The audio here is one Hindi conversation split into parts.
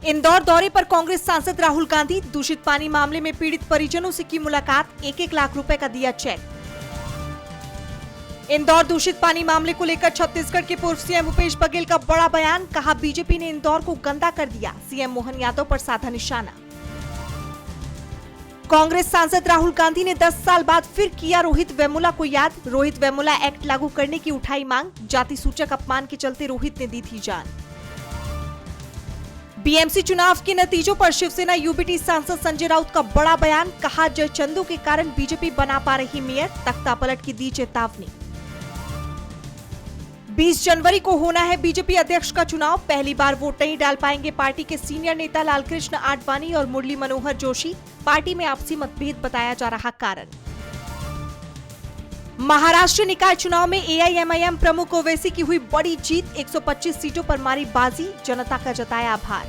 इंदौर दौरे पर कांग्रेस सांसद राहुल गांधी। दूषित पानी मामले में पीड़ित परिजनों से की मुलाकात। 1-1 लाख रुपए का दिया चेक। इंदौर दूषित पानी मामले को लेकर छत्तीसगढ़ के पूर्व सीएम भूपेश बघेल का बड़ा बयान। कहा, बीजेपी ने इंदौर को गंदा कर दिया। सीएम मोहन यादव पर साधा निशाना। कांग्रेस सांसद राहुल गांधी ने 10 साल बाद फिर किया रोहित वेमुला को याद। रोहित वेमुला एक्ट लागू करने की उठाई मांग। जाति सूचक अपमान के चलते रोहित ने दी थी जान। बीएमसी चुनाव के नतीजों पर शिवसेना यूबीटी सांसद संजय राउत का बड़ा बयान। कहा, जयचंदू के कारण बीजेपी बना पा रही मेयर। तख्ता पलट की दी चेतावनी। 20 जनवरी को होना है बीजेपी अध्यक्ष का चुनाव। पहली बार वोट नहीं डाल पाएंगे पार्टी के सीनियर नेता लालकृष्ण आडवाणी और मुरली मनोहर जोशी। पार्टी में आपसी मतभेद बताया जा रहा कारण। महाराष्ट्र निकाय चुनाव में एआईएमआईएम प्रमुख ओवैसी की हुई बड़ी जीत। 125 सीटों पर मारी बाजी। जनता का जताया आभार।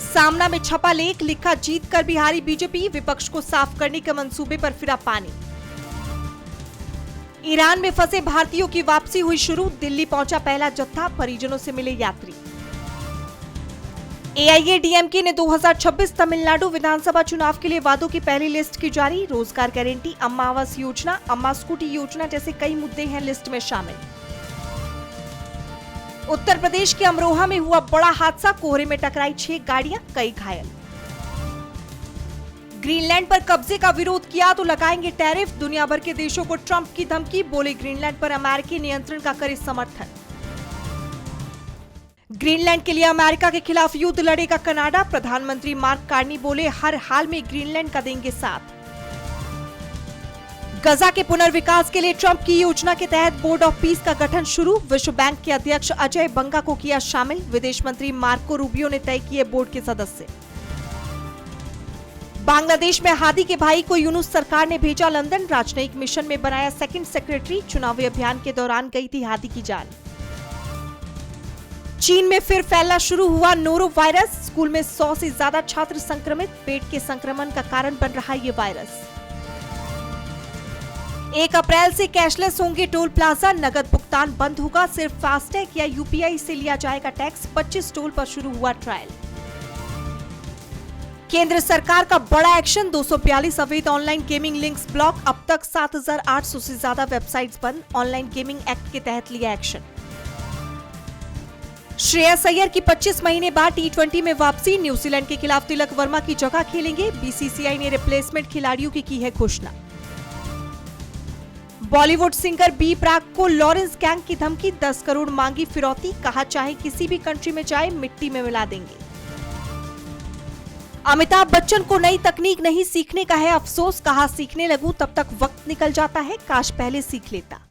सामना में छपा लेख लिखा, जीत कर बिहारी बीजेपी। विपक्ष को साफ करने के मंसूबे पर फिरा पानी। ईरान में फंसे भारतीयों की वापसी हुई शुरू। दिल्ली पहुंचा पहला जत्था। परिजनों से मिले यात्री। एआईएडीएमके ने 2026 तमिलनाडु विधानसभा चुनाव के लिए वादों की पहली लिस्ट की जारी। रोजगार गारंटी, अम्मा आवास योजना, अम्मा स्कूटी योजना जैसे कई मुद्दे हैं लिस्ट में शामिल। उत्तर प्रदेश के अमरोहा में हुआ बड़ा हादसा। कोहरे में टकराई 6 गाड़ियां, कई घायल। ग्रीनलैंड पर कब्जे का विरोध किया तो लगाएंगे टैरिफ। दुनिया भर के देशों को ट्रंप की धमकी। बोले, ग्रीनलैंड पर अमेरिकी नियंत्रण का करे समर्थन। ग्रीनलैंड के लिए अमेरिका के खिलाफ युद्ध लड़ेगा कनाडा। प्रधानमंत्री मार्क कार्नी बोले, हर हाल में ग्रीनलैंड का देंगे साथ। गजा के पुनर्विकास के लिए ट्रंप की योजना के तहत बोर्ड ऑफ पीस का गठन शुरू। विश्व बैंक के अध्यक्ष अजय बंगा को किया शामिल। विदेश मंत्री मार्को रूबियो ने तय किए बोर्ड के सदस्य। बांग्लादेश में हादी के भाई को यूनुस सरकार ने भेजा लंदन। राजनयिक मिशन में बनाया सेकंड सेक्रेटरी। चुनावी अभियान के दौरान गई थी हादी की जान। चीन में फिर फैलना शुरू हुआ नोरो वायरस। स्कूल में 100 से ज्यादा छात्र संक्रमित। पेट के संक्रमण का कारण बन रहा ये वायरस। 1 अप्रैल से कैशलेस होंगे टोल प्लाजा। नगद भुगतान बंद होगा। सिर्फ फास्टैग या यूपीआई से लिया जाएगा टैक्स। 25 टोल पर शुरू हुआ ट्रायल। केंद्र सरकार का बड़ा एक्शन। 242 अवैध ऑनलाइन गेमिंग लिंक्स ब्लॉक। अब तक 7800 से ज्यादा वेबसाइट्स बंद। ऑनलाइन गेमिंग एक्ट के तहत लिया एक्शन। श्रेयस अय्यर की 25 महीने बाद टी20 में वापसी। न्यूजीलैंड के खिलाफ तिलक वर्मा की जगह खेलेंगे। बीसीसीआई ने रिप्लेसमेंट खिलाड़ियों की है घोषणा। बॉलीवुड सिंगर बी प्राक को लॉरेंस गैंग की धमकी। 10 करोड़ मांगी फिरौती। कहा, चाहे किसी भी कंट्री में जाए मिट्टी में मिला देंगे। अमिताभ बच्चन को नई तकनीक नहीं सीखने का है अफसोस। कहा, सीखने लगूं तब तक वक्त निकल जाता है। काश पहले सीख लेता।